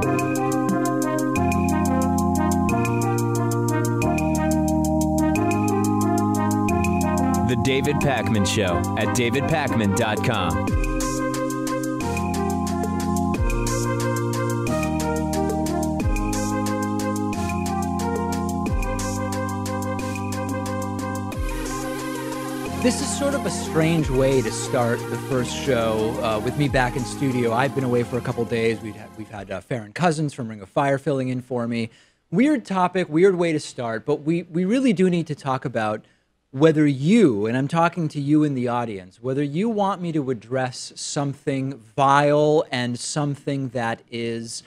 The David Pakman Show at davidpakman.com. This is sort of a strange way to start the first show with me back in studio. I've been away for a couple days. We've had Farron Cousins from Ring of Fire filling in for me. Weird topic, weird way to start, but we really do need to talk about whether you, and I'm talking to you in the audience, whether you want me to address something vile and something that is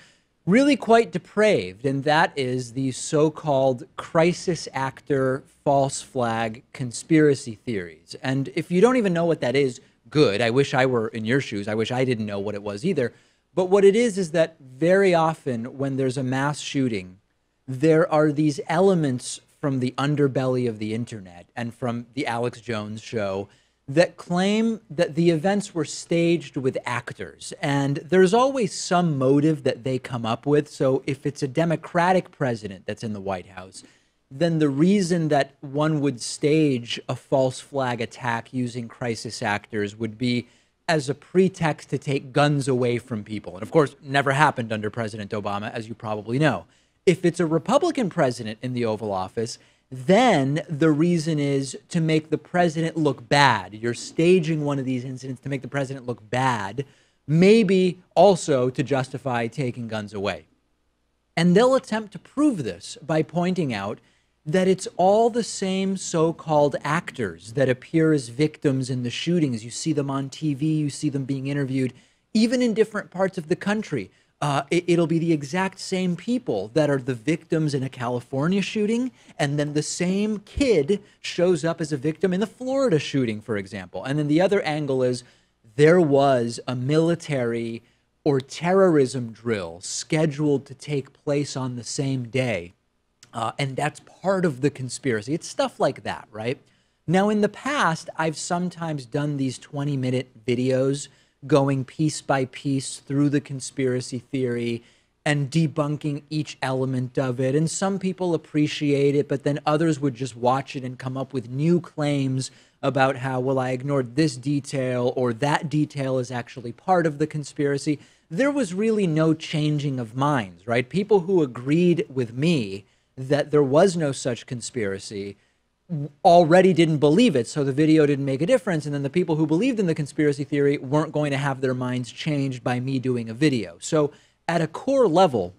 really quite depraved, and that is the so-called crisis actor false flag conspiracy theories. And if you don't even know what that is, good. I wish I were in your shoes. I wish I didn't know what it was either. But what it is that very often when there's a mass shooting, there are these elements from the underbelly of the internet and from the Alex Jones show that claim that the events were staged with actors. And there's always some motive that they come up with. So if it's a Democratic president that's in the White House, then the reason that one would stage a false flag attack using crisis actors would be as a pretext to take guns away from people. And of course, never happened under President Obama, as you probably know. If it's a Republican president in the Oval Office, then the reason is to make the president look bad. You're staging one of these incidents to make the president look bad, maybe also to justify taking guns away. And they'll attempt to prove this by pointing out that it's all the same so-called actors that appear as victims in the shootings. You see them on TV, you see them being interviewed, even in different parts of the country. It'll be the exact same people that are the victims in a California shooting, and then the same kid shows up as a victim in the Florida shooting, for example. And then the other angle is there was a military or terrorism drill scheduled to take place on the same day. And that's part of the conspiracy. It's stuff like that, right? Now, in the past, I've sometimes done these 20-minute videos going piece by piece through the conspiracy theory and debunking each element of it. And some people appreciate it, but then others would just watch it and come up with new claims about how, well, I ignored this detail or that detail is actually part of the conspiracy. There was really no changing of minds, right? People who agreed with me that there was no such conspiracy already didn't believe it, so the video didn't make a difference, and then the people who believed in the conspiracy theory weren't going to have their minds changed by me doing a video. So at a core level,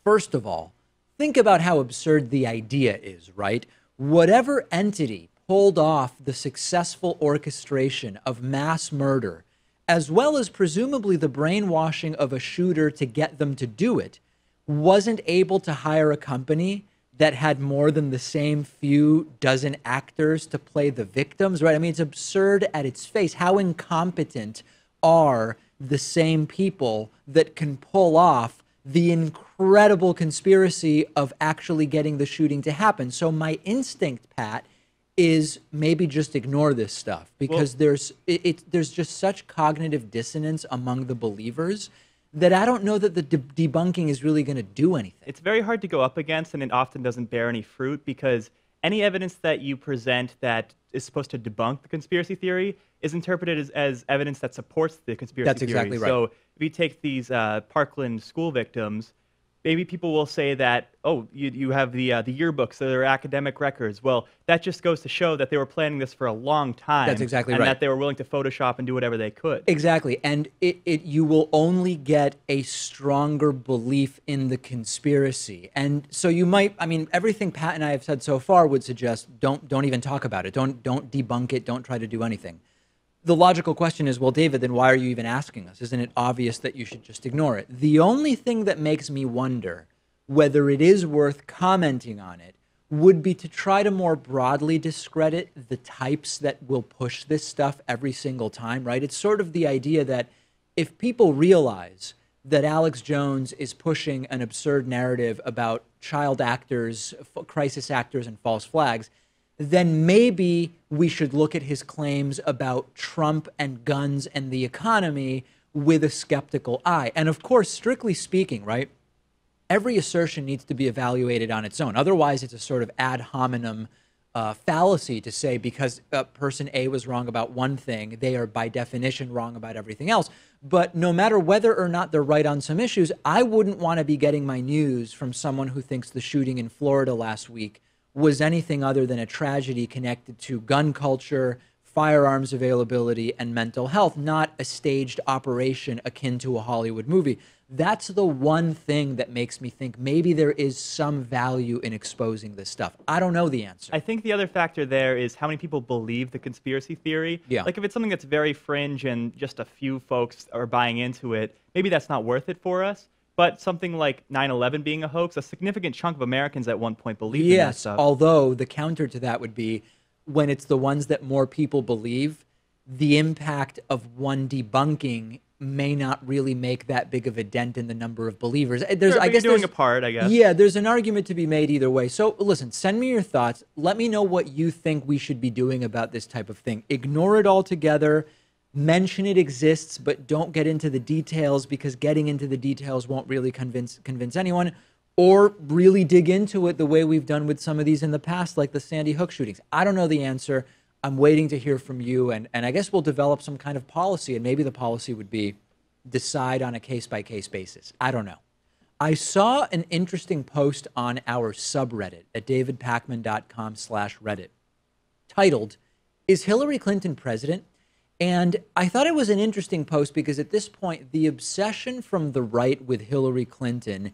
first of all, think about how absurd the idea is, right? Whatever entity pulled off the successful orchestration of mass murder, as well as presumably the brainwashing of a shooter to get them to do it, wasn't able to hire a company that had more than the same few dozen actors to play the victims, right? I mean, it's absurd at its face. How incompetent are the same people that can pull off the incredible conspiracy of actually getting the shooting to happen? So my instinct, Pat, is maybe just ignore this stuff because there's just such cognitive dissonance among the believers that I don't know that the debunking is really going to do anything. It's very hard to go up against, and it often doesn't bear any fruit because any evidence that you present that is supposed to debunk the conspiracy theory is interpreted as evidence that supports the conspiracy theory. That's exactly right. So if you take these Parkland school victims, maybe people will say that, oh, you have the yearbooks, they're academic records. Well, that just goes to show that they were planning this for a long time. That's exactly right. And that they were willing to Photoshop and do whatever they could. Exactly. And you will only get a stronger belief in the conspiracy. And so you might, I mean, everything Pat and I have said so far would suggest don't even talk about it. Don't debunk it. Don't try to do anything. The logical question is, well, David, then why are you even asking us? Isn't it obvious that you should just ignore it? The only thing that makes me wonder whether it is worth commenting on it would be to try to more broadly discredit the types that will push this stuff every single time, right? It's sort of the idea that if people realize that Alex Jones is pushing an absurd narrative about child actors, crisis actors, and false flags, then maybe we should look at his claims about Trump and guns and the economy with a skeptical eye. And of course, strictly speaking, right, every assertion needs to be evaluated on its own. Otherwise, it's a sort of ad hominem fallacy to say because person A was wrong about one thing, they are by definition wrong about everything else. But no matter whether or not they're right on some issues, I wouldn't want to be getting my news from someone who thinks the shooting in Florida last week was anything other than a tragedy connected to gun culture, firearms availability, and mental health, not a staged operation akin to a Hollywood movie. That's the one thing that makes me think maybe there is some value in exposing this stuff. I don't know the answer. I think the other factor there is how many people believe the conspiracy theory. Yeah. Like if it's something that's very fringe and just a few folks are buying into it, maybe that's not worth it for us. But something like 9/11 being a hoax, a significant chunk of Americans at one point believed in that stuff. Yes, although the counter to that would be when it's the ones that more people believe, the impact of one debunking may not really make that big of a dent in the number of believers. Sure, I guess doing a part, I guess. Yeah, there's an argument to be made either way. So listen, send me your thoughts. Let me know what you think we should be doing about this type of thing. Ignore it altogether. Mention it exists, but don't get into the details because getting into the details won't really convince anyone. Or really dig into it the way we've done with some of these in the past, like the Sandy Hook shootings. I don't know the answer. I'm waiting to hear from you, and I guess we'll develop some kind of policy, and maybe the policy would be decide on a case-by-case basis. I don't know. I saw an interesting post on our subreddit at davidpakman.com/Reddit titled, "Is Hillary Clinton president?" And I thought it was an interesting post because at this point, the obsession from the right with Hillary Clinton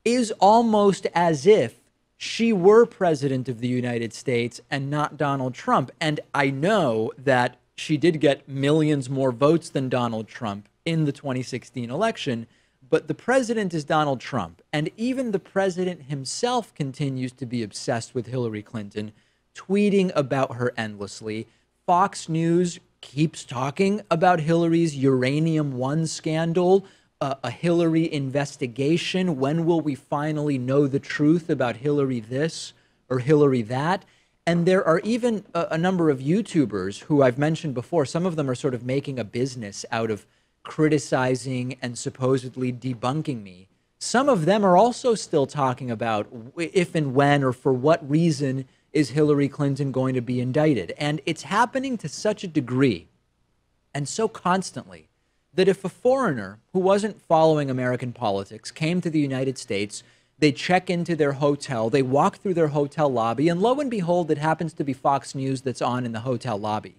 is almost as if she were president of the United States and not Donald Trump. And I know that she did get millions more votes than Donald Trump in the 2016 election, but the president is Donald Trump. And even the president himself continues to be obsessed with Hillary Clinton, tweeting about her endlessly. Fox News keeps talking about Hillary's Uranium One scandal, a Hillary investigation. When will we finally know the truth about Hillary this or Hillary that? And there are even a number of YouTubers who I've mentioned before. Some of them are sort of making a business out of criticizing and supposedly debunking me. Some of them are also still talking about if and when or for what reason is Hillary Clinton going to be indicted. And it's happening to such a degree and so constantly that if a foreigner who wasn't following American politics came to the United States, they check into their hotel, they walk through their hotel lobby, and lo and behold, it happens to be Fox News that's on in the hotel lobby.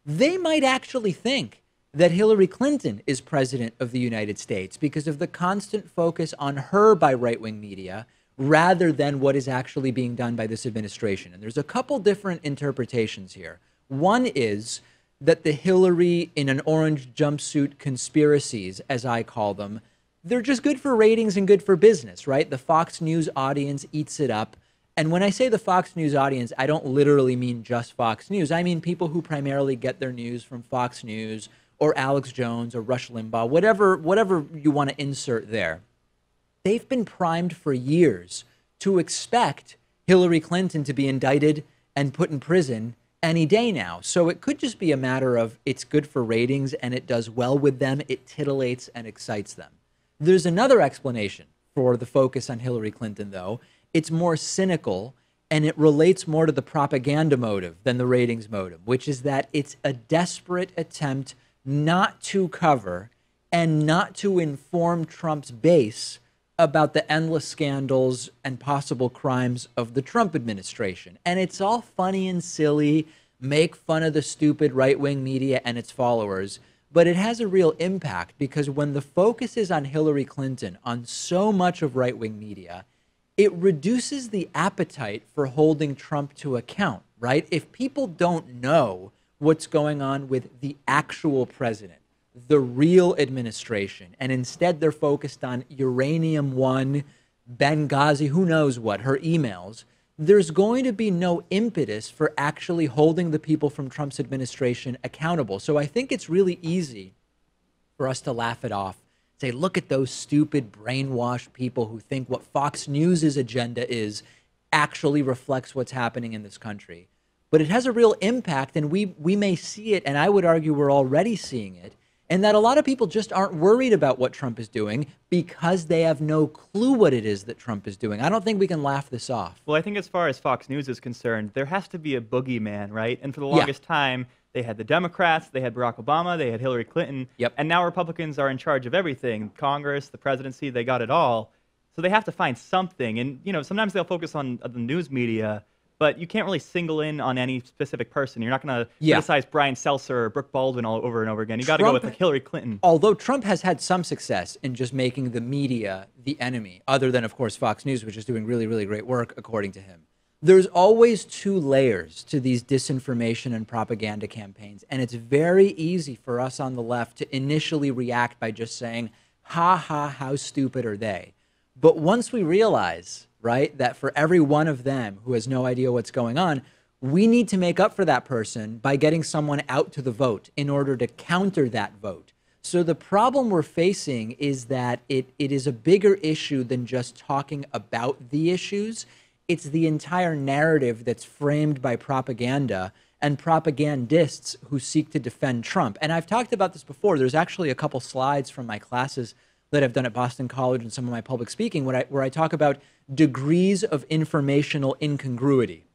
They might actually think that Hillary Clinton is president of the United States because of the constant focus on her by right-wing media rather than what is actually being done by this administration. And there's a couple different interpretations here. One is that the Hillary in an orange jumpsuit conspiracies, as I call them, they're just good for ratings and good for business, right? The Fox News audience eats it up. And when I say the Fox News audience, I don't literally mean just Fox News. I mean people who primarily get their news from Fox News or Alex Jones or Rush Limbaugh, whatever you want to insert there. They've been primed for years to expect Hillary Clinton to be indicted and put in prison any day now. So it could just be a matter of it's good for ratings and it does well with them. It titillates and excites them. There's another explanation for the focus on Hillary Clinton, though. It's more cynical and it relates more to the propaganda motive than the ratings motive, which is that it's a desperate attempt not to cover and not to inform Trump's base about the endless scandals and possible crimes of the Trump administration. And it's all funny and silly, make fun of the stupid right-wing media and its followers, but it has a real impact because when the focus is on Hillary Clinton on so much of right-wing media, it reduces the appetite for holding Trump to account, right? If people don't know what's going on with the actual president, the real administration, and instead they're focused on Uranium One, Benghazi, who knows what, her emails, there's going to be no impetus for actually holding the people from Trump's administration accountable. So I think it's really easy for us to laugh it off, say, look at those stupid brainwashed people who think what Fox News's agenda is actually reflects what's happening in this country. But it has a real impact, and we may see it, and I would argue we're already seeing it. and that a lot of people just aren't worried about what Trump is doing because they have no clue what it is that Trump is doing. I don't think we can laugh this off. Well, I think as far as Fox News is concerned, there has to be a boogeyman, right? And for the longest time, they had the Democrats, they had Barack Obama, they had Hillary Clinton, and now Republicans are in charge of everything. Congress, the presidency, they got it all. So they have to find something. And, you know, sometimes they'll focus on the news media, but you can't really single in on any specific person. You're not going to criticize Brian Seltzer or Brooke Baldwin all over and over again. You got to go with like Hillary Clinton. Although Trump has had some success in just making the media the enemy, other than, of course, Fox News, which is doing really, really great work, according to him. There's always two layers to these disinformation and propaganda campaigns, and it's very easy for us on the left to initially react by just saying, ha ha, how stupid are they? But once we realize, right, that for every one of them who has no idea what's going on, we need to make up for that person by getting someone out to the vote in order to counter that vote. So the problem we're facing is that it is a bigger issue than just talking about the issues. It's the entire narrative that's framed by propaganda and propagandists who seek to defend Trump. And I've talked about this before. There's actually a couple slides from my classes that I've done at Boston College and some of my public speaking where I talk about degrees of informational incongruity.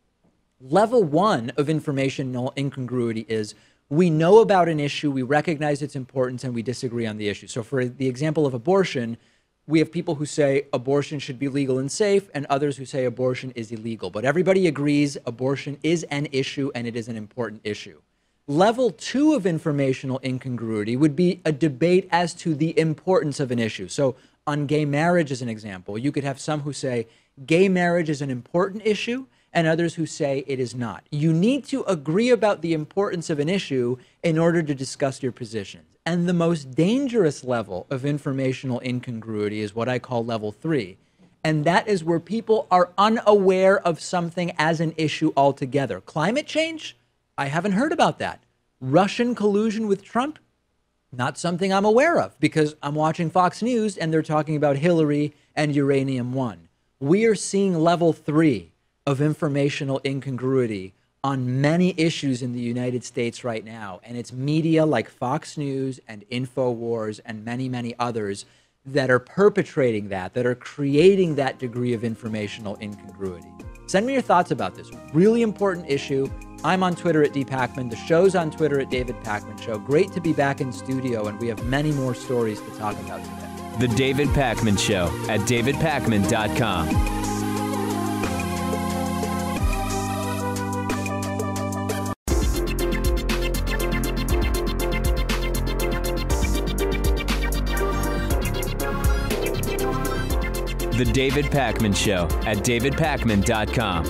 Level 1 of informational incongruity is we know about an issue, we recognize its importance, and we disagree on the issue. So for the example of abortion, we have people who say abortion should be legal and safe, and others who say abortion is illegal. But everybody agrees abortion is an issue, and it is an important issue. Level 2 of informational incongruity would be a debate as to the importance of an issue. So on gay marriage, as an example, you could have some who say gay marriage is an important issue, and others who say it is not. You need to agree about the importance of an issue in order to discuss your positions. And the most dangerous level of informational incongruity is what I call level 3. And that is where people are unaware of something as an issue altogether. Climate change? I haven't heard about that. Russian collusion with Trump? Not something I'm aware of because I'm watching Fox News and they're talking about Hillary and Uranium One. We are seeing level 3 of informational incongruity on many issues in the United States right now. And it's media like Fox News and InfoWars and many, many others that are perpetrating that are creating that degree of informational incongruity. Send me your thoughts about this really important issue. I'm on Twitter at dpacman. The show's on Twitter at David Pakman Show. Great to be back in studio, and we have many more stories to talk about today. The David Pakman Show at davidpakman.com. The David Pakman Show at davidpakman.com.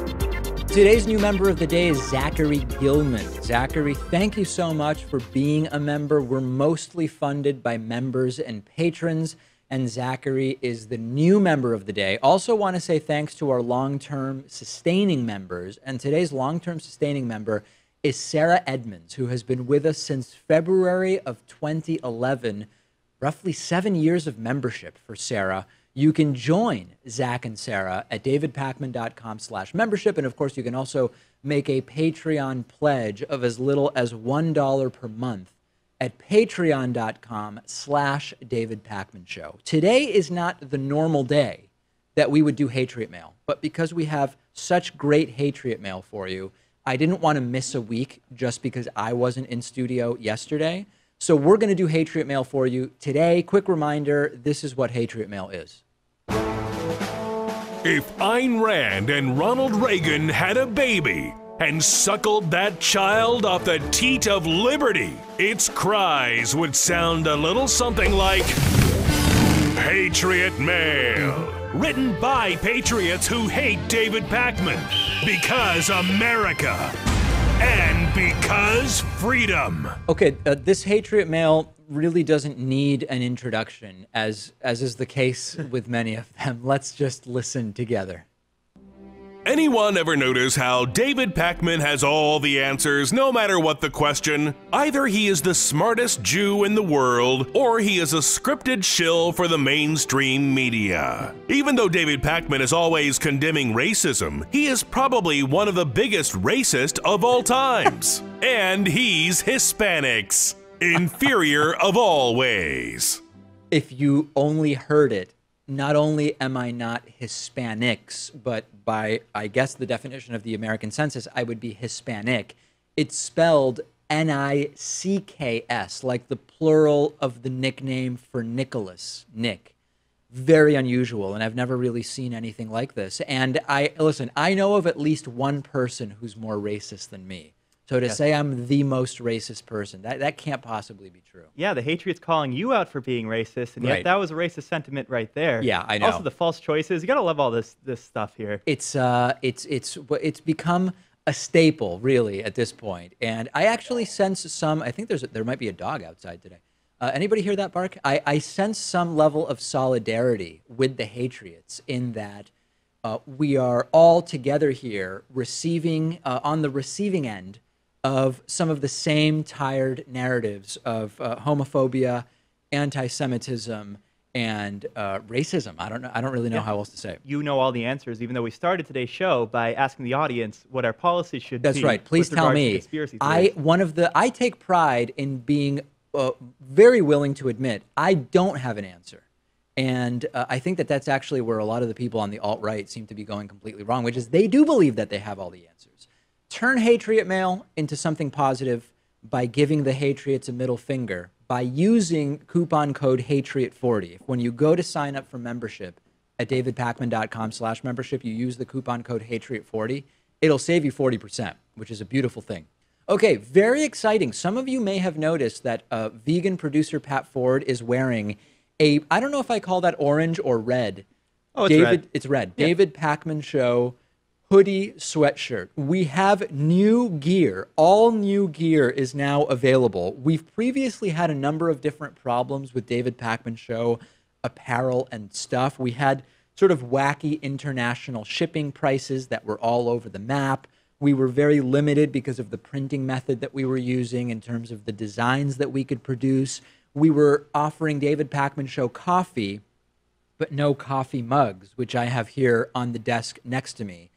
Today's new member of the day is Zachary Gilman. Zachary, thank you so much for being a member. We're mostly funded by members and patrons, and Zachary is the new member of the day. Also want to say thanks to our long-term sustaining members, and today's long-term sustaining member is Sarah Edmonds, who has been with us since February of 2011, roughly 7 years of membership for Sarah. You can join Zach and Sarah at davidpakman.com/membership. And of course, you can also make a Patreon pledge of as little as $1 per month at patreon.com/davidpakmanshow. Today is not the normal day that we would do Hatriot Mail, but because we have such great Hatriot Mail for you, I didn't want to miss a week just because I wasn't in studio yesterday. So we're going to do Hatriot Mail for you today. Quick reminder, this is what Hatriot Mail is. If Ayn Rand and Ronald Reagan had a baby and suckled that child off the teat of liberty, its cries would sound a little something like Hatriot Mail. Written by patriots who hate David Pakman. Because America. And because freedom. Okay, this Hatriot Mail really doesn't need an introduction, as is the case with many of them. Let's just listen together. Anyone ever notice how David Pakman has all the answers, no matter what the question? Either he is the smartest Jew in the world, or he is a scripted shill for the mainstream media. Even though David Pakman is always condemning racism, he is probably one of the biggest racists of all times. And he's Hispanics. inferior of all ways. If you only heard it, not only am I not Hispanics, but by, I guess, the definition of the American census, I would be Hispanic. It's spelled N-I-C-K-S, like the plural of the nickname for Nicholas, Nick. Very unusual, and I've never really seen anything like this. And listen, I know of at least one person who's more racist than me. So to say I'm the most racist person, that can't possibly be true. Yeah, the Hatriot's calling you out for being racist, and yet that was a racist sentiment right there. Yeah, I know. Also, the false choices. You gotta love all this stuff here. It's become a staple, really, at this point. And I actually sense some. I think there might be a dog outside today. Anybody hear that bark? I sense some level of solidarity with the Hatriots in that we are all together here, receiving on the receiving end of some of the same tired narratives of homophobia, anti-Semitism, and racism. I don't really know how else to say it. You know all the answers, even though we started today's show by asking the audience what our policy should be. That's right. Please tell me. I take pride in being very willing to admit I don't have an answer. And I think that's actually where a lot of the people on the alt-right seem to be going completely wrong, which is they do believe that they have all the answers. Turn Hatriot Mail into something positive by giving the Hatriots a middle finger by using coupon code Hatriot40. When you go to sign up for membership at davidpakman.com/membership, you use the coupon code Hatriot40, it'll save you 40%, which is a beautiful thing. Okay, very exciting. Some of you may have noticed that vegan producer Pat Ford is wearing I don't know if I call that orange or red. Oh, it's red. It's red. Yeah. David Pakman Show hoodie sweatshirt. We have new gear. All new gear is now available. We've previously had a number of different problems with David Pakman Show apparel and stuff. We had sort of wacky international shipping prices that were all over the map. We were very limited because of the printing method that we were using in terms of the designs that we could produce. We were offering David Pakman Show coffee, but no coffee mugs, which I have here on the desk next to me.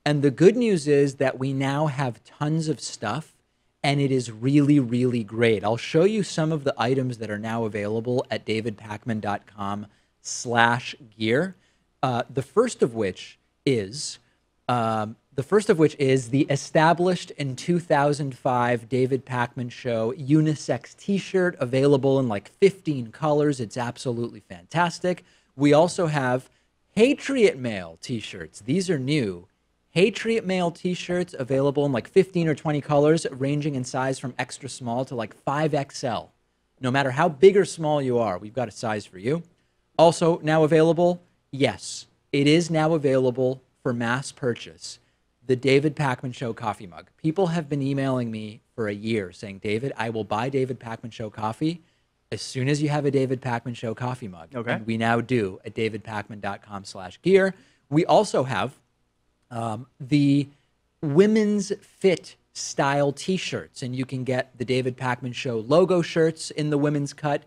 And the good news is that we now have tons of stuff, and it is really, really great. I'll show you some of the items that are now available at davidpakman.com/gear. The first of which is the established in 2005 David Pakman Show unisex t-shirt, available in like 15 colors. It's absolutely fantastic. We also have Hatriot Mail t-shirts. These are new. Hatriot Mail t-shirts available in like 15 or 20 colors, ranging in size from extra small to like 5XL. No matter how big or small you are, we've got a size for you. Also now available, yes, it is now available for mass purchase, the David Pakman Show coffee mug. People have been emailing me for a year saying, David, I will buy David Pakman Show coffee as soon as you have a David Pakman Show coffee mug. Okay. And we now do at davidpakman.com/gear. We also have the women's fit style t-shirts, and you can get the David Pakman Show logo shirts in the women's cut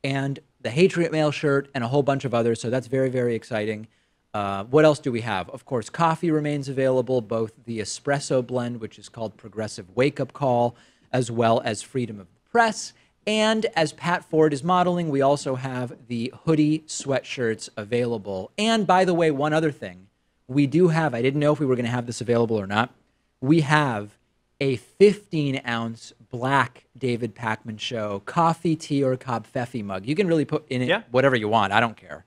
and the Hatriot Mail shirt and a whole bunch of others. So that's very, very exciting. What else do we have? Of course, coffee remains available, both the espresso blend, which is called Progressive Wake Up Call, as well as Freedom of the Press. And as Pat Ford is modeling, we also have the hoodie sweatshirts available. And by the way, one other thing, we do have, I didn't know if we were going to have this available or not, we have a 15-ounce black David Pakman Show coffee, tea, or covfefe mug. You can really put in it whatever you want. I don't care.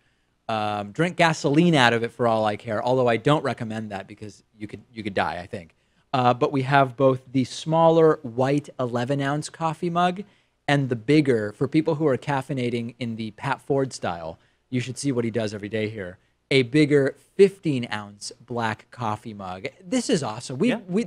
Drink gasoline out of it for all I care, although I don't recommend that because you could die, I think. But we have both the smaller white 11-ounce coffee mug and the bigger, for people who are caffeinating in the Pat Ford style, you should see what he does every day here, a bigger 15-ounce black coffee mug. This is awesome.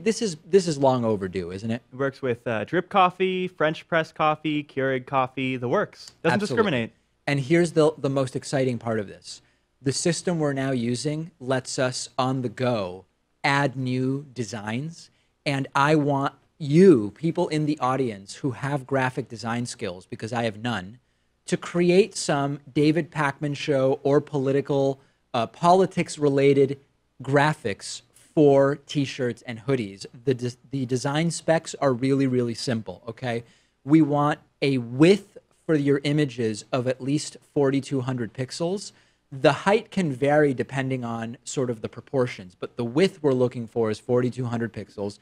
This is long overdue, isn't it? It works with drip coffee, French press coffee, Keurig coffee, the works. Doesn't discriminate. And here's the most exciting part of this. The system we're now using lets us, on the go, add new designs. And I want you, people in the audience who have graphic design skills, because I have none, to create some David Pakman Show or politics-related graphics for T-shirts and hoodies. The design specs are really, really simple, okay? We want a width for your images of at least 4,200 pixels. The height can vary depending on sort of the proportions, but the width we're looking for is 4,200 pixels,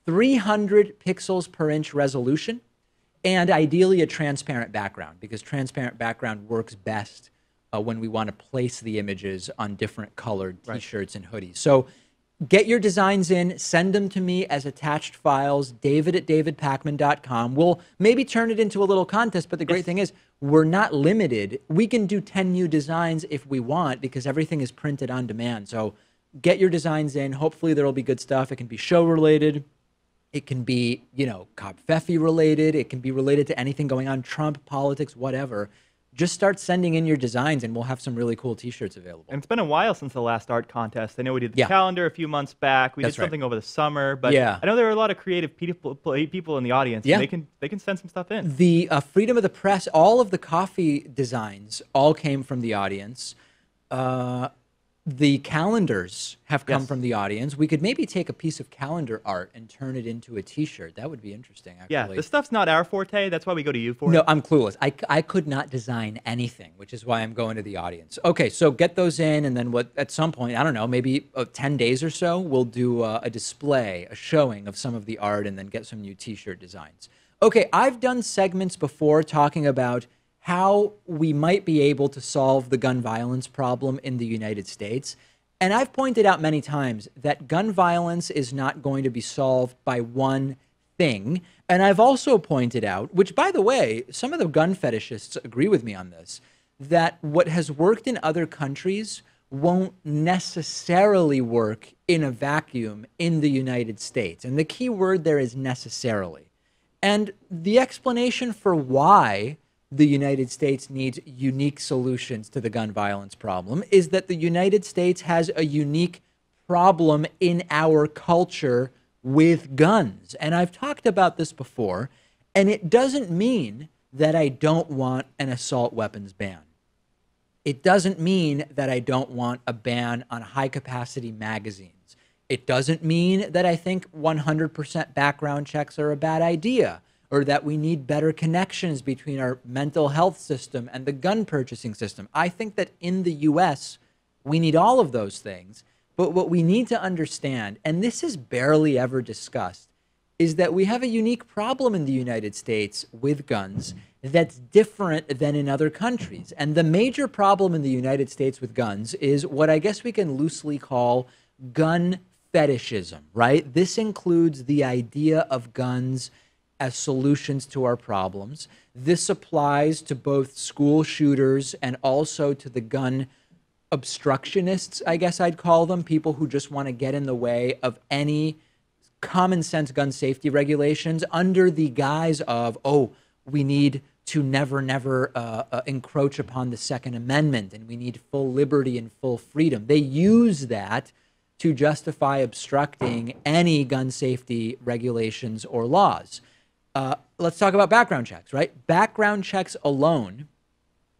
300 pixels per inch resolution, and ideally a transparent background, because transparent background works best when we want to place the images on different colored t-shirts and hoodies. So get your designs in, send them to me as attached files, david@davidpakman.com. We'll maybe turn it into a little contest, but the great thing is we're not limited. We can do 10 new designs if we want, because everything is printed on demand. So get your designs in. Hopefully there'll be good stuff. It can be show related. It can be, you know, Cop Fefi related. It can be related to anything going on, Trump, politics, whatever. Just start sending in your designs, and we'll have some really cool t-shirts available. And it's been a while since the last art contest. I know we did the calendar a few months back. We did something over the summer, but I know there are a lot of creative people in the audience. Yeah. They can send some stuff in. The freedom of the press, all of the coffee designs all came from the audience. The calendars have come from the audience. We could maybe take a piece of calendar art and turn it into a t-shirt. That would be interesting, actually. Yeah, this stuff's not our forte. That's why we go to you for it. No, I'm clueless. I could not design anything, which is why I'm going to the audience. Okay, so get those in, and then at some point, I don't know, maybe 10 days or so, we'll do a display, a showing of some of the art, and then get some new t-shirt designs. Okay, I've done segments before talking about how we might be able to solve the gun violence problem in the United States. And I've pointed out many times that gun violence is not going to be solved by one thing. And I've also pointed out, which, by the way, some of the gun fetishists agree with me on this, that what has worked in other countries won't necessarily work in a vacuum in the United States. And the key word there is necessarily. And the explanation for why the United States needs unique solutions to the gun violence problem is that the United States has a unique problem in our culture with guns. And I've talked about this before, and it doesn't mean that I don't want an assault weapons ban. It doesn't mean that I don't want a ban on high-capacity magazines. It doesn't mean that I think 100% background checks are a bad idea, or that we need better connections between our mental health system and the gun purchasing system. I think that in the US, we need all of those things. But what we need to understand, and this is barely ever discussed, is that we have a unique problem in the United States with guns that's different than in other countries. And the major problem in the United States with guns is what I guess we can loosely call gun fetishism, right? This includes the idea of guns as solutions to our problems. This applies to both school shooters and also to the gun obstructionists, I guess I'd call them, people who just want to get in the way of any common sense gun safety regulations under the guise of, oh, we need to never encroach upon the Second Amendment, and we need full liberty and full freedom. They use that to justify obstructing any gun safety regulations or laws. Let's talk about background checks, right? Background checks alone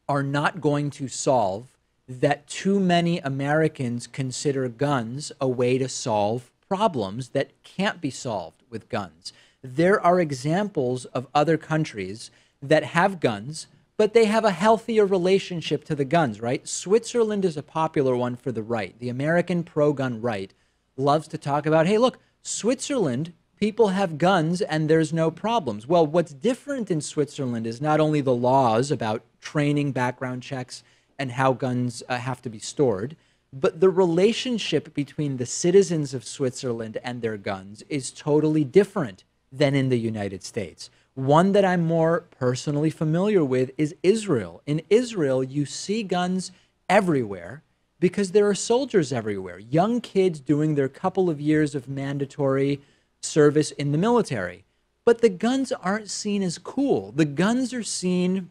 are not going to solve that too many Americans consider guns a way to solve problems that can't be solved with guns. There are examples of other countries that have guns, but they have a healthier relationship to the guns, right? Switzerland is a popular one for the right. The American pro-gun right loves to talk about, hey, look, Switzerland, people have guns and there's no problems. Well, what's different in Switzerland is not only the laws about training, background checks, and how guns have to be stored, but the relationship between the citizens of Switzerland and their guns is totally different than in the United States. One that I'm more personally familiar with is Israel. In Israel, you see guns everywhere because there are soldiers everywhere, young kids doing their couple of years of mandatory service in the military. But the guns aren't seen as cool. The guns are seen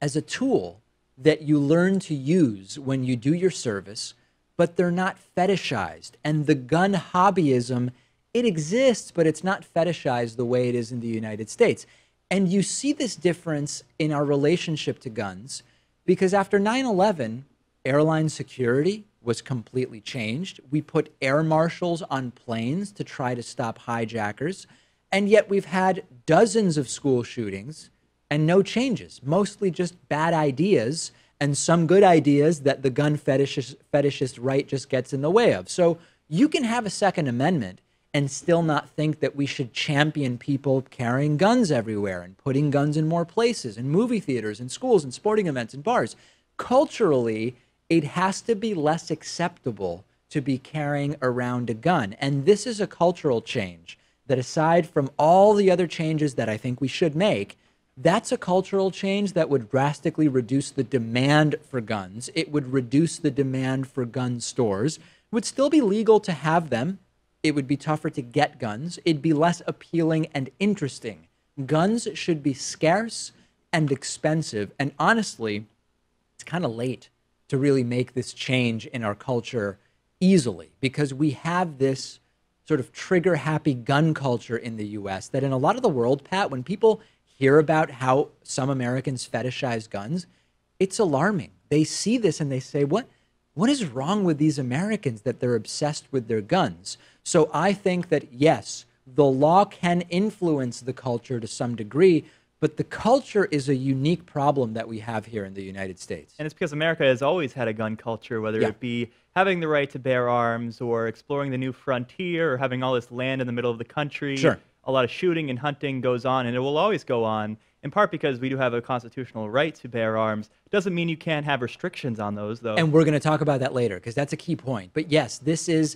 as a tool that you learn to use when you do your service, but they're not fetishized. And the gun hobbyism, it exists, but it's not fetishized the way it is in the United States. And you see this difference in our relationship to guns because after 9/11, airline security was completely changed. We put air marshals on planes to try to stop hijackers. And yet we've had dozens of school shootings and no changes, mostly just bad ideas and some good ideas that the gun fetishist right just gets in the way of. So you can have a Second Amendment and still not think that we should champion people carrying guns everywhere and putting guns in more places, in movie theaters, in schools, and sporting events, and bars. Culturally, it has to be less acceptable to be carrying around a gun. And this is a cultural change that, aside from all the other changes that I think we should make, that's a cultural change that would drastically reduce the demand for guns. It would reduce the demand for gun stores. It would still be legal to have them. It would be tougher to get guns. It'd be less appealing and interesting. Guns should be scarce and expensive. And honestly, it's kind of late to really make this change in our culture easily, because we have this sort of trigger-happy gun culture in the US that in a lot of the world, Pat, when people hear about how some Americans fetishize guns, it's alarming. They see this and they say, what is wrong with these Americans that they're obsessed with their guns? So I think that, yes, the law can influence the culture to some degree, but the culture is a unique problem that we have here in the United States. And it's because America has always had a gun culture, whether it be having the right to bear arms or exploring the new frontier or having all this land in the middle of the country. Sure. A lot of shooting and hunting goes on, and it will always go on, in part because we do have a constitutional right to bear arms. Doesn't mean you can't have restrictions on those, though. And we're going to talk about that later, because that's a key point. But yes, this is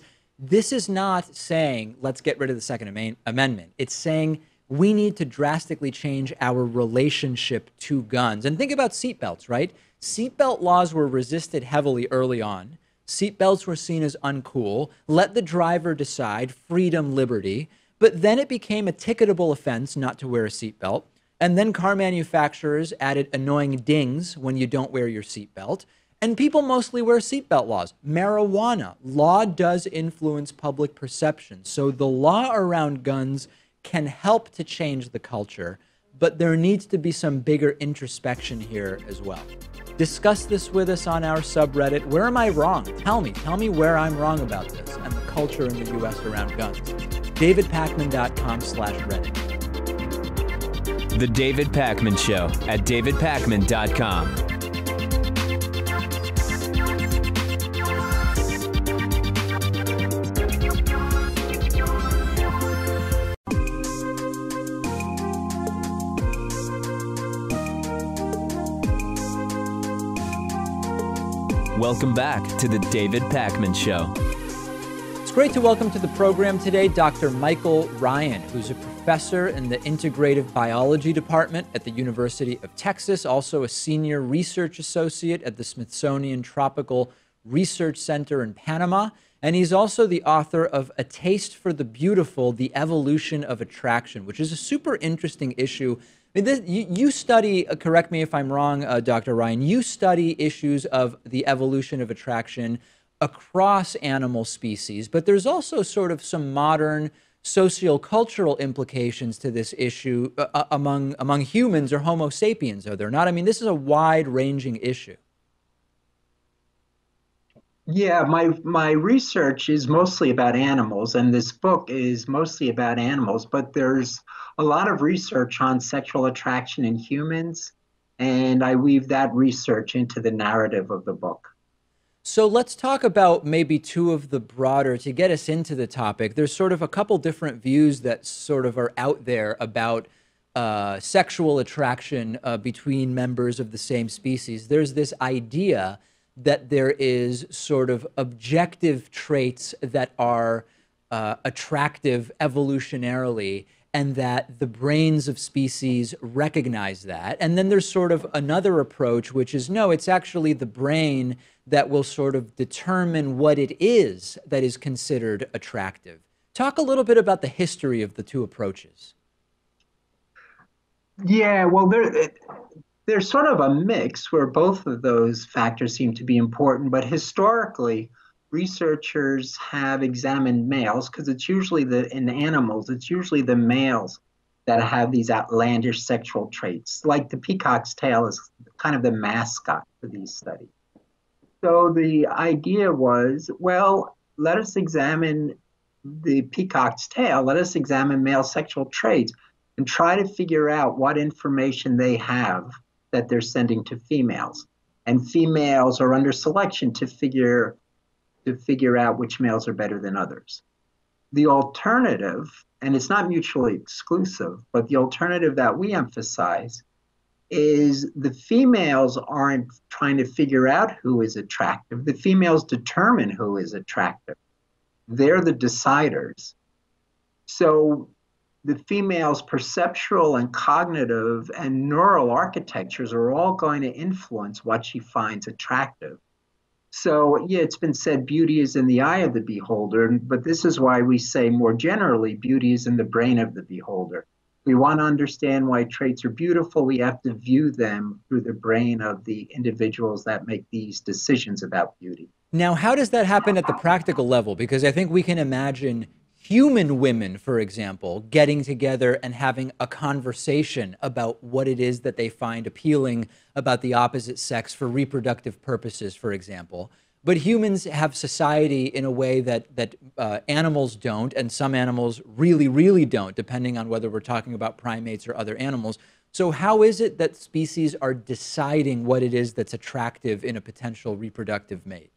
not saying let's get rid of the Second Amendment. It's saying we need to drastically change our relationship to guns. And think about seatbelts, right? Seatbelt laws were resisted heavily early on. Seatbelts were seen as uncool. Let the driver decide, freedom, liberty. But then it became a ticketable offense not to wear a seatbelt. And then car manufacturers added annoying dings when you don't wear your seatbelt. And people mostly wear seatbelt laws. Marijuana. Law does influence public perception. So the law around guns can help to change the culture, but there needs to be some bigger introspection here as well. Discuss this with us on our subreddit. Where am I wrong? Tell me where I'm wrong about this and the culture in the US around guns. DavidPakman.com/Reddit. The David Pakman Show at davidpakman.com. Welcome back to the David Pakman Show. It's great to welcome to the program today Dr. Michael Ryan, who's a professor in the Integrative Biology Department at the University of Texas, also a senior research associate at the Smithsonian Tropical Research Center in Panama, and he's also the author of A Taste for the Beautiful, The Evolution of Attraction, which is a super interesting issue. I mean, you study, correct me if I'm wrong, Dr. Ryan, you study issues of the evolution of attraction across animal species, but there's also sort of some modern sociocultural implications to this issue among humans or Homo sapiens, are there not? I mean, this is a wide-ranging issue. Yeah, my research is mostly about animals, and this book is mostly about animals, but there's a lot of research on sexual attraction in humans, and I weave that research into the narrative of the book. So let's talk about maybe two of the broader, to get us into the topic. There's sort of a couple different views that sort of are out there about sexual attraction between members of the same species. There's this idea that there is sort of objective traits that are attractive evolutionarily, and that the brains of species recognize that. And then there's sort of another approach, which is, no, it's actually the brain that will sort of determine what it is that is considered attractive. Talk a little bit about the history of the two approaches. Yeah, well, there's sort of a mix where both of those factors seem to be important, but historically, researchers have examined males, because it's usually in animals, it's usually the males that have these outlandish sexual traits. Like the peacock's tail is kind of the mascot for these studies. So the idea was, well, let us examine the peacock's tail, let us examine male sexual traits. and try to figure out what information they have that they're sending to females. And females are under selection to figure out which males are better than others. The alternative, and it's not mutually exclusive, but the alternative that we emphasize is the females aren't trying to figure out who is attractive. The females determine who is attractive. They're the deciders. So the females' perceptual and cognitive and neural architectures are all going to influence what she finds attractive. So, yeah, it's been said beauty is in the eye of the beholder, but this is why we say more generally, beauty is in the brain of the beholder. We want to understand why traits are beautiful. We have to view them through the brain of the individuals that make these decisions about beauty. Now, how does that happen at the practical level? Because I think we can imagine human women, for example, getting together and having a conversation about what it is that they find appealing about the opposite sex for reproductive purposes, for example. But humans have society in a way that animals don't, and some animals really, really don't, depending on whether we're talking about primates or other animals. So how is it that species are deciding what it is that's attractive in a potential reproductive mate?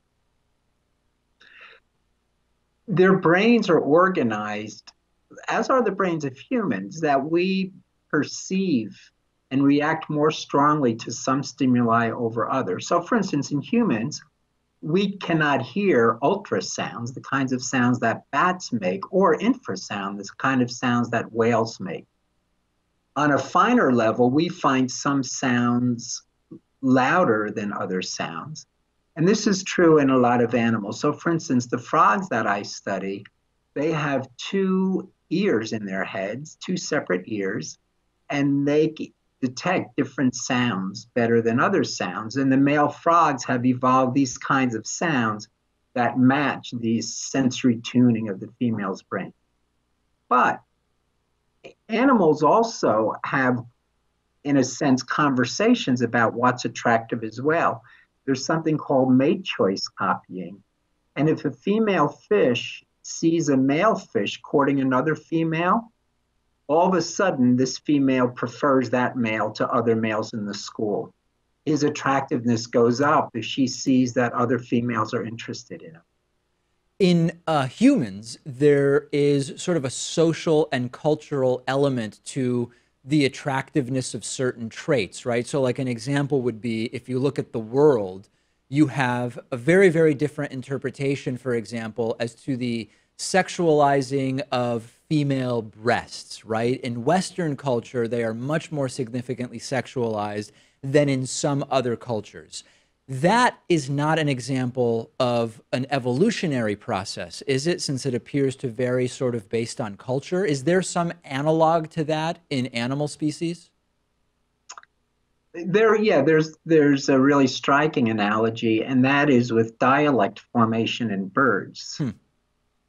Their brains are organized, as are the brains of humans, that we perceive and react more strongly to some stimuli over others. So, for instance, in humans, we cannot hear ultrasounds, the kinds of sounds that bats make, or infrasound, the kind of sounds that whales make. On a finer level, we find some sounds louder than other sounds. And this is true in a lot of animals. So, for instance, the frogs that I study, they have two ears in their heads, two separate ears, and they detect different sounds better than other sounds. And the male frogs have evolved these kinds of sounds that match the sensory tuning of the female's brain. But animals also have, in a sense, conversations about what's attractive as well. There's something called mate choice copying. And if a female fish sees a male fish courting another female, all of a sudden, this female prefers that male to other males in the school. His attractiveness goes up if she sees that other females are interested in him. In humans, there is sort of a social and cultural element to the attractiveness of certain traits, right? So like an example would be, if you look at the world, you have a very, very different interpretation, for example, as to the sexualizing of female breasts, right? In Western culture, they are much more significantly sexualized than in some other cultures. That is not an example of an evolutionary process, is it? Since it appears to vary sort of based on culture. Is there some analog to that in animal species? There's a really striking analogy, and that is with dialect formation in birds.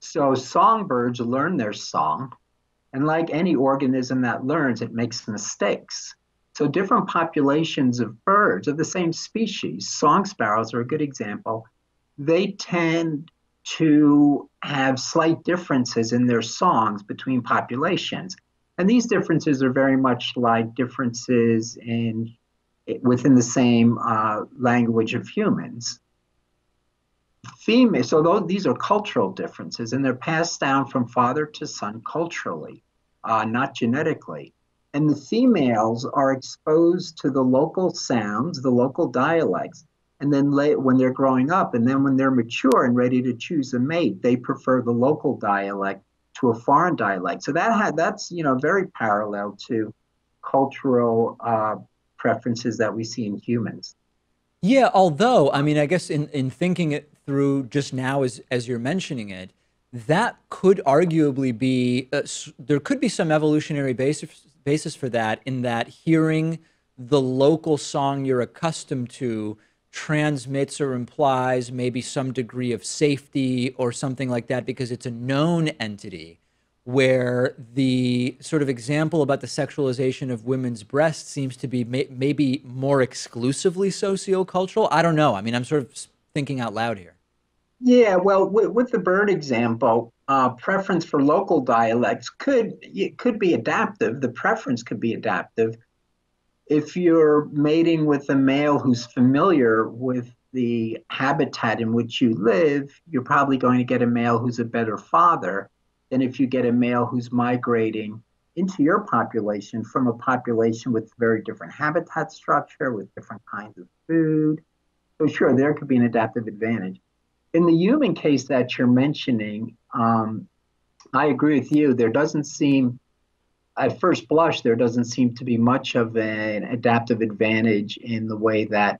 So songbirds learn their song, and like any organism that learns, it makes mistakes. So different populations of birds of the same species, song sparrows are a good example, they tend to have slight differences in their songs between populations. And these differences are very much like differences within the same language of humans. These are cultural differences, and they're passed down from father to son culturally, not genetically. And the females are exposed to the local sounds, the local dialects, and then when they're growing up, and then when they're mature and ready to choose a mate, they prefer the local dialect to a foreign dialect. So that's very parallel to cultural preferences that we see in humans. Yeah, although, I mean, I guess in thinking it through just now as you're mentioning it, that could arguably be, there could be some evolutionary basis for that, in that hearing the local song you're accustomed to transmits or implies maybe some degree of safety or something like that, because it's a known entity, where the sort of example about the sexualization of women's breasts seems to be maybe more exclusively sociocultural. I don't know. I mean, I'm sort of thinking out loud here. Yeah, well, with the bird example, preference for local dialects could be adaptive. The preference could be adaptive. If you're mating with a male who's familiar with the habitat in which you live, you're probably going to get a male who's a better father than if you get a male who's migrating into your population from a population with very different habitat structure, with different kinds of food. So sure, there could be an adaptive advantage. In the human case that you're mentioning, I agree with you. There doesn't seem, at first blush, there doesn't seem to be much of an adaptive advantage in the way that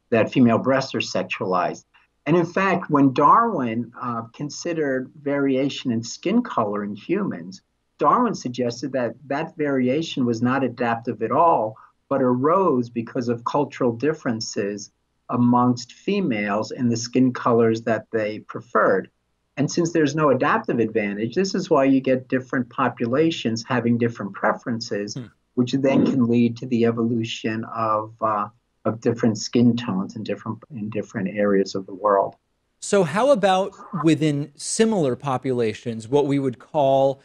that female breasts are sexualized. And in fact, when Darwin considered variation in skin color in humans, Darwin suggested that that variation was not adaptive at all, but arose because of cultural differences amongst females in the skin colors that they preferred. And since there's no adaptive advantage, this is why you get different populations having different preferences, which then can lead to the evolution of different skin tones in different areas of the world. So how about within similar populations, what we would call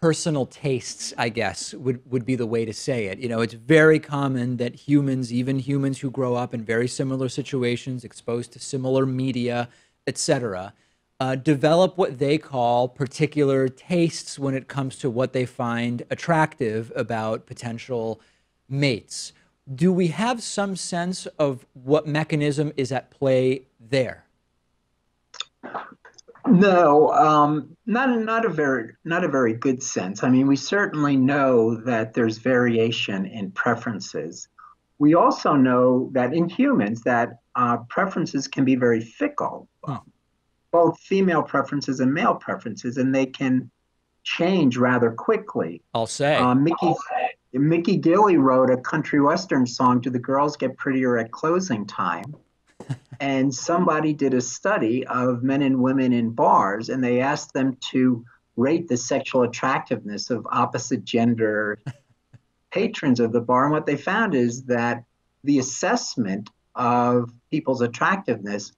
personal tastes, I guess, would be the way to say it. You know, it's very common that humans, even humans who grow up in very similar situations, exposed to similar media, etc., develop what they call particular tastes when it comes to what they find attractive about potential mates. Do we have some sense of what mechanism is at play there? No, not a very good sense. I mean, we certainly know that there's variation in preferences. We also know that in humans that preferences can be very fickle, both female preferences and male preferences, and they can change rather quickly. I'll say. Mickey Gilley wrote a country western song, "Do the Girls Get Prettier at Closing Time?" And somebody did a study of men and women in bars, and they asked them to rate the sexual attractiveness of opposite gender patrons of the bar. And what they found is that the assessment of people's attractiveness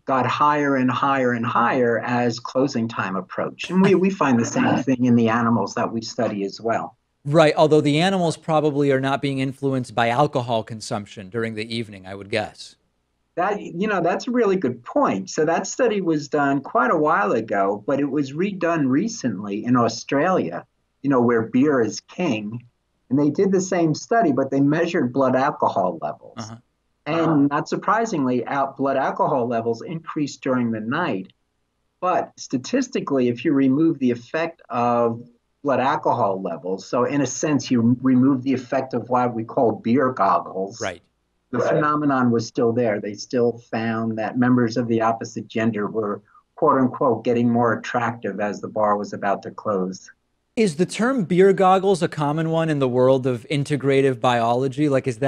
got higher and higher and higher as closing time approached. And we find the same thing in the animals that we study as well. Right, although the animals probably are not being influenced by alcohol consumption during the evening, I would guess. That's a really good point. So that study was done quite a while ago, but it was redone recently in Australia, where beer is king. And they did the same study, but they measured blood alcohol levels. And not surprisingly, blood alcohol levels increased during the night. But statistically, if you remove the effect of blood alcohol levels, so in a sense, you remove the effect of what we call beer goggles. Right. The phenomenon was still there. They still found that members of the opposite gender were, quote unquote, getting more attractive as the bar was about to close. Is the term beer goggles a common one in the world of integrative biology? Like, because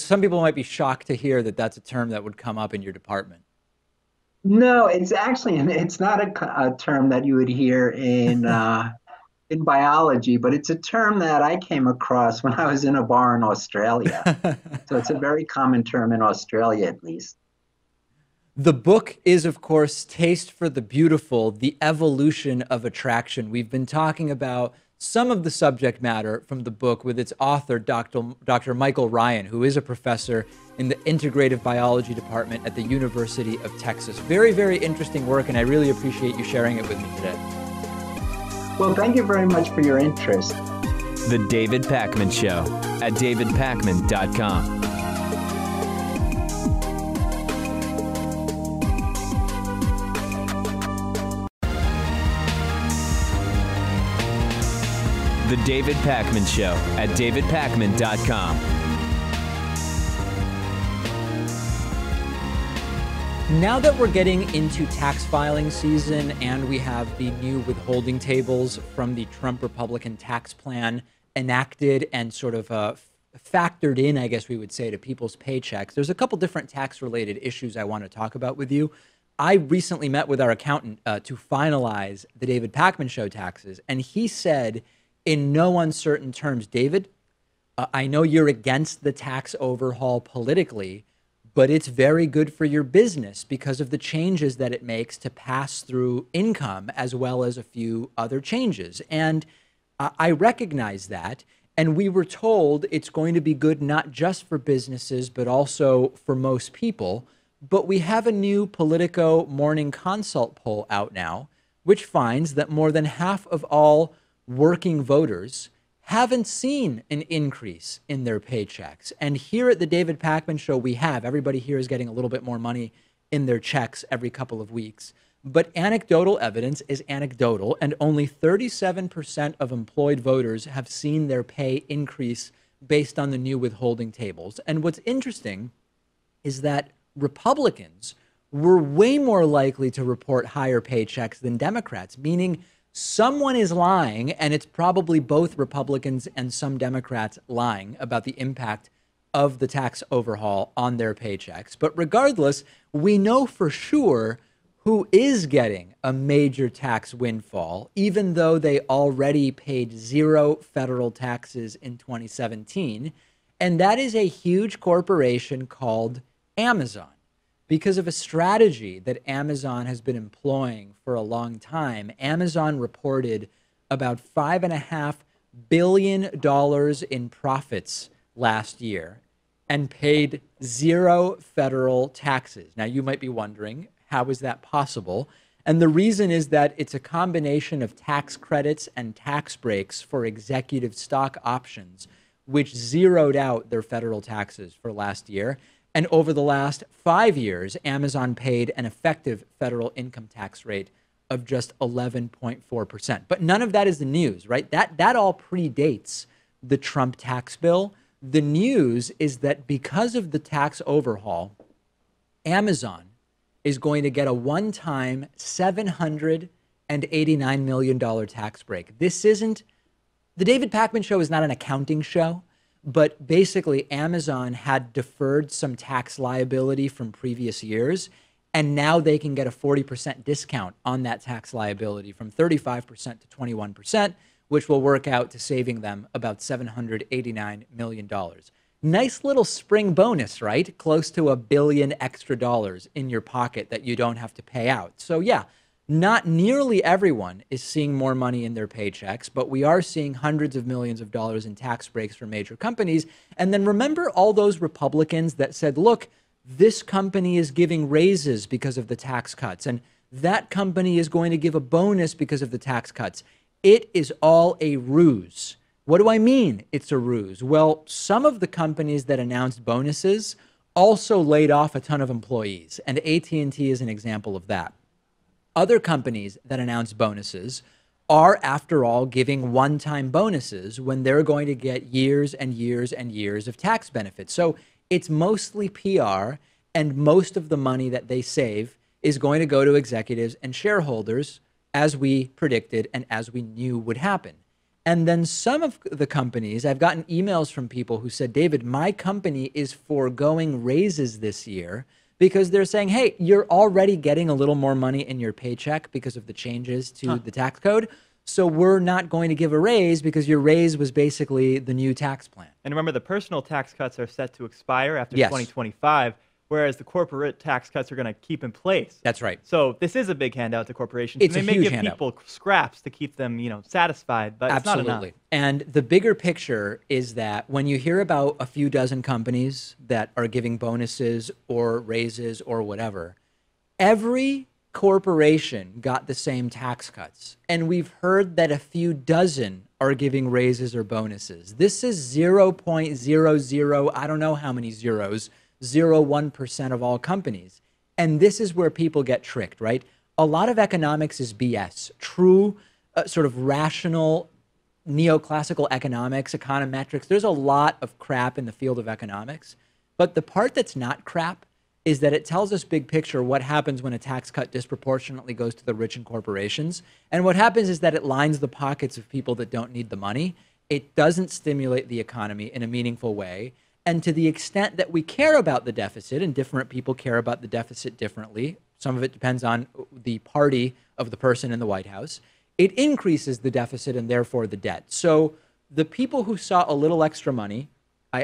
some people might be shocked to hear that that's a term that would come up in your department. No, it's not a term that you would hear in biology, but it's a term that I came across when I was in a bar in Australia. So it's a very common term in Australia, at least. The book is, of course, Taste for the Beautiful, The Evolution of Attraction. We've been talking about some of the subject matter from the book with its author, Dr. Michael Ryan, who is a professor in the Integrative Biology Department at the University of Texas. Very, very interesting work, and I really appreciate you sharing it with me today. Well, thank you very much for your interest. The David Pakman Show at davidpakman.com. The David Pakman Show at davidpakman.com. Now that we're getting into tax filing season and we have the new withholding tables from the Trump Republican tax plan enacted and sort of factored in, I guess we would say, to people's paychecks, there's a couple different tax-related issues I want to talk about with you. I recently met with our accountant to finalize the David Pakman Show taxes, and he said in no uncertain terms, David, I know you're against the tax overhaul politically, but it's very good for your business because of the changes that it makes to pass through income, as well as a few other changes. And I recognize that. And we were told it's going to be good not just for businesses, but also for most people. But we have a new Politico Morning Consult poll out now, which finds that more than half of all working voters haven't seen an increase in their paychecks. And here at the David Pakman Show, we have. Everybody here is getting a little bit more money in their checks every couple of weeks. But anecdotal evidence is anecdotal, and only 37% of employed voters have seen their pay increase based on the new withholding tables. And what's interesting is that Republicans were way more likely to report higher paychecks than Democrats, meaning someone is lying, and it's probably both Republicans and some Democrats lying about the impact of the tax overhaul on their paychecks. But regardless, we know for sure who is getting a major tax windfall, even though they already paid zero federal taxes in 2017. And that is a huge corporation called Amazon. Because of a strategy that Amazon has been employing for a long time, Amazon reported about $5.5 billion in profits last year and paid zero federal taxes. Now, you might be wondering, how is that possible? And the reason is that it's a combination of tax credits and tax breaks for executive stock options, which zeroed out their federal taxes for last year. And over the last 5 years, Amazon paid an effective federal income tax rate of just 11.4%. But none of that is the news, right? That all predates the Trump tax bill. The news is that because of the tax overhaul, Amazon is going to get a one-time $789 million tax break. This isn't, the David Pakman Show is not an accounting show. But basically, Amazon had deferred some tax liability from previous years, and now they can get a 40% discount on that tax liability from 35% to 21%, which will work out to saving them about $789 million. Nice little spring bonus, right? Close to $1 billion extra dollars in your pocket that you don't have to pay out. So yeah, not nearly everyone is seeing more money in their paychecks, but we are seeing hundreds of millions of dollars in tax breaks for major companies. And then remember all those Republicans that said, look, this company is giving raises because of the tax cuts, and that company is going to give a bonus because of the tax cuts. It is all a ruse. What do I mean it's a ruse? Well, some of the companies that announced bonuses also laid off a ton of employees, and AT&T is an example of that. Other companies that announce bonuses are, after all, giving one-time bonuses when they're going to get years and years and years of tax benefits. So it's mostly PR, and most of the money that they save is going to go to executives and shareholders, as we predicted and as we knew would happen. And then some of the companies, I've gotten emails from people who said, David, my company is foregoing raises this year because they're saying, hey, you're already getting a little more money in your paycheck because of the changes to the tax code. So we're not going to give a raise because your raise was basically the new tax plan. And remember, the personal tax cuts are set to expire after 2025, whereas the corporate tax cuts are going to keep in place. That's right. So this is a big handout to corporations. It's they a may huge give handout. People scraps to keep them, satisfied, but it's not enough. And the bigger picture is that when you hear about a few dozen companies that are giving bonuses or raises or whatever, every corporation got the same tax cuts. And we've heard that a few dozen are giving raises or bonuses. This is 0.00, I don't know how many zeros, 0.01% of all companies. And this is where people get tricked, right? A lot of economics is BS. True, sort of rational, neoclassical economics, econometrics. There's a lot of crap in the field of economics. But the part that's not crap is that it tells us big picture what happens when a tax cut disproportionately goes to the rich and corporations. And what happens is that it lines the pockets of people that don't need the money. It doesn't stimulate the economy in a meaningful way. And to the extent that we care about the deficit, and different people care about the deficit differently, some of it depends on the party of the person in the White House, it increases the deficit and therefore the debt. So the people who saw a little extra money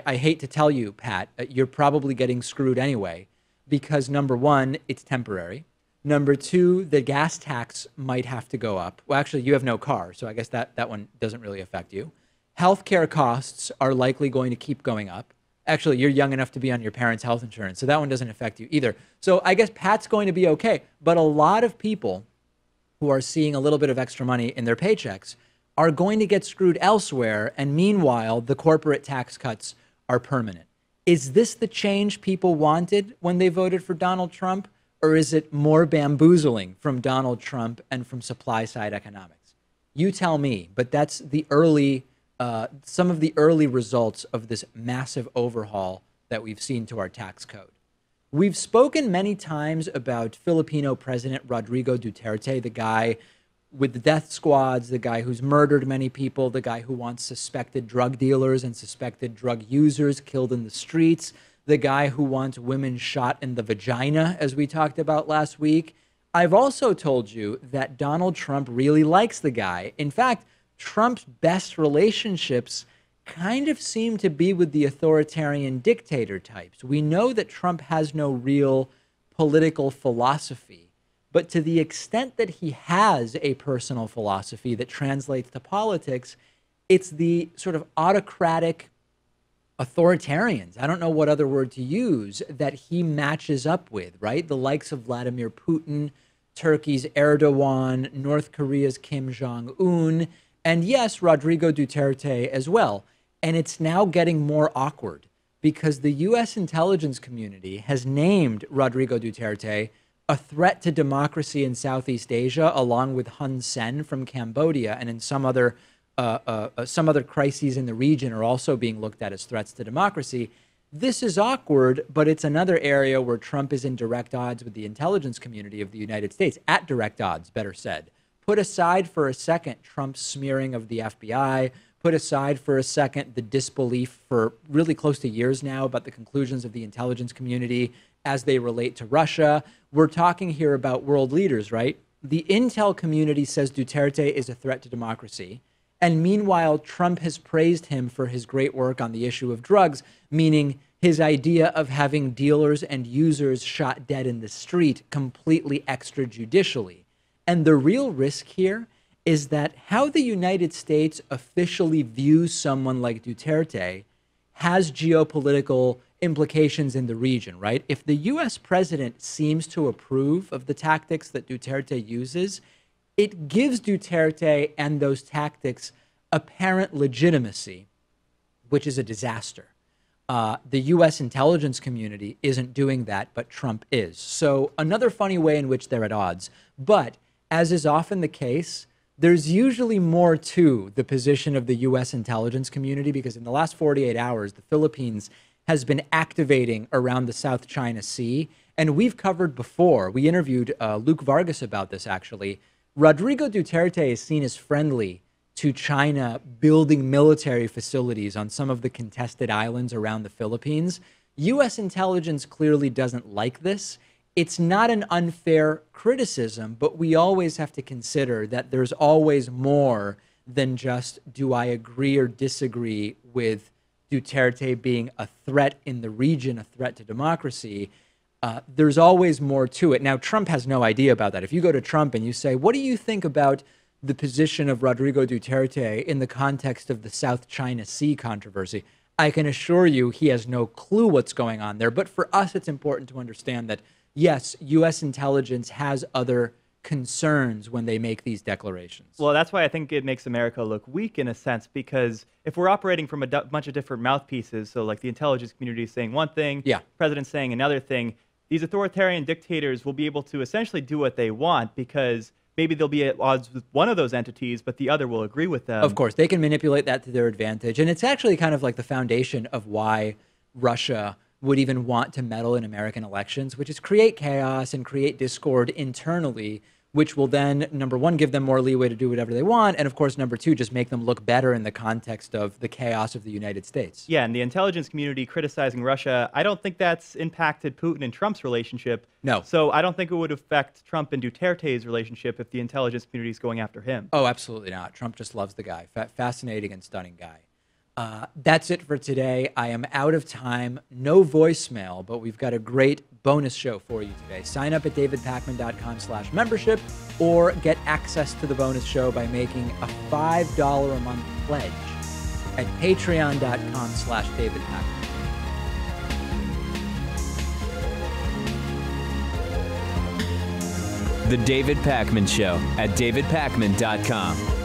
I hate to tell you, Pat, you're probably getting screwed anyway, because number one, it's temporary. Number two, the gas tax might have to go up. Well, actually, you have no car, so I guess that one doesn't really affect you. Healthcare costs are likely going to keep going up. Actually, you're young enough to be on your parents' health insurance, so that one doesn't affect you either. So I guess Pat's going to be okay. But a lot of people who are seeing a little bit of extra money in their paychecks are going to get screwed elsewhere. And meanwhile, the corporate tax cuts are permanent. Is this the change people wanted when they voted for Donald Trump? Or is it more bamboozling from Donald Trump and from supply side economics? You tell me, but that's the early, some of the early results of this massive overhaul that we've seen to our tax code. We've spoken many times about Filipino President Rodrigo Duterte, the guy with the death squads, the guy who's murdered many people, the guy who wants suspected drug dealers and suspected drug users killed in the streets, the guy who wants women shot in the vagina, as we talked about last week. I've also told you that Donald Trump really likes the guy. In fact, Trump's best relationships kind of seem to be with the authoritarian dictator types. We know that Trump has no real political philosophy, but to the extent that he has a personal philosophy that translates to politics, it's the sort of autocratic authoritarians, I don't know what other word to use, that he matches up with, right? The likes of Vladimir Putin, Turkey's Erdogan, North Korea's Kim Jong-un, and yes, Rodrigo Duterte as well. And it's now getting more awkward because the U.S. intelligence community has named Rodrigo Duterte a threat to democracy in Southeast Asia, along with Hun Sen from Cambodia, and in some other crises in the region are also being looked at as threats to democracy. This is awkward, but it's another area where Trump is in direct odds with the intelligence community of the United States, at direct odds, better said. Put aside for a second Trump's smearing of the FBI, put aside for a second the disbelief for really close to years now about the conclusions of the intelligence community as they relate to Russia. We're talking here about world leaders, right? The intel community says Duterte is a threat to democracy. And meanwhile, Trump has praised him for his great work on the issue of drugs, meaning his idea of having dealers and users shot dead in the street completely extrajudicially. And the real risk here is that how the United States officially views someone like Duterte has geopolitical implications in the region, right? If the U.S. president seems to approve of the tactics that Duterte uses, it gives Duterte and those tactics apparent legitimacy, which is a disaster. The U.S. intelligence community isn't doing that, but Trump is. So another funny way in which they're at odds. But as is often the case, there's usually more to the position of the U.S. intelligence community, because in the last 48 hours, the Philippines has been activating around the South China Sea. And we've covered before, we interviewed Luke Vargas about this actually. Rodrigo Duterte is seen as friendly to China building military facilities on some of the contested islands around the Philippines. U.S. intelligence clearly doesn't like this. It's not an unfair criticism, but we always have to consider that there's always more than just, do I agree or disagree with Duterte being a threat in the region, a threat to democracy? There's always more to it. Now, Trump has no idea about that. If you go to Trump and you say, what do you think about the position of Rodrigo Duterte in the context of the South China Sea controversy? I can assure you he has no clue what's going on there. But for us, it's important to understand that, yes, U.S. intelligence has other concerns when they make these declarations. Well, that's why I think it makes America look weak in a sense, because if we're operating from a bunch of different mouthpieces, so like the intelligence community is saying one thing, yeah, president saying another thing, these authoritarian dictators will be able to essentially do what they want because maybe they'll be at odds with one of those entities, but the other will agree with them. Of course, they can manipulate that to their advantage. And it's actually kind of like the foundation of why Russia would even want to meddle in American elections, which is create chaos and create discord internally, which will then, number one, give them more leeway to do whatever they want, and of course, number two, just make them look better in the context of the chaos of the United States. Yeah, and the intelligence community criticizing Russia, I don't think that's impacted Putin and Trump's relationship. No. So I don't think it would affect Trump and Duterte's relationship if the intelligence community is going after him. Oh, absolutely not. Trump just loves the guy. Fascinating and stunning guy. That's it for today. I am out of time. No voicemail, but we've got a great bonus show for you today. Sign up at davidpakman.com/membership or get access to the bonus show by making a $5 a month pledge at patreon.com/davidpakman. The David Pakman Show at davidpakman.com.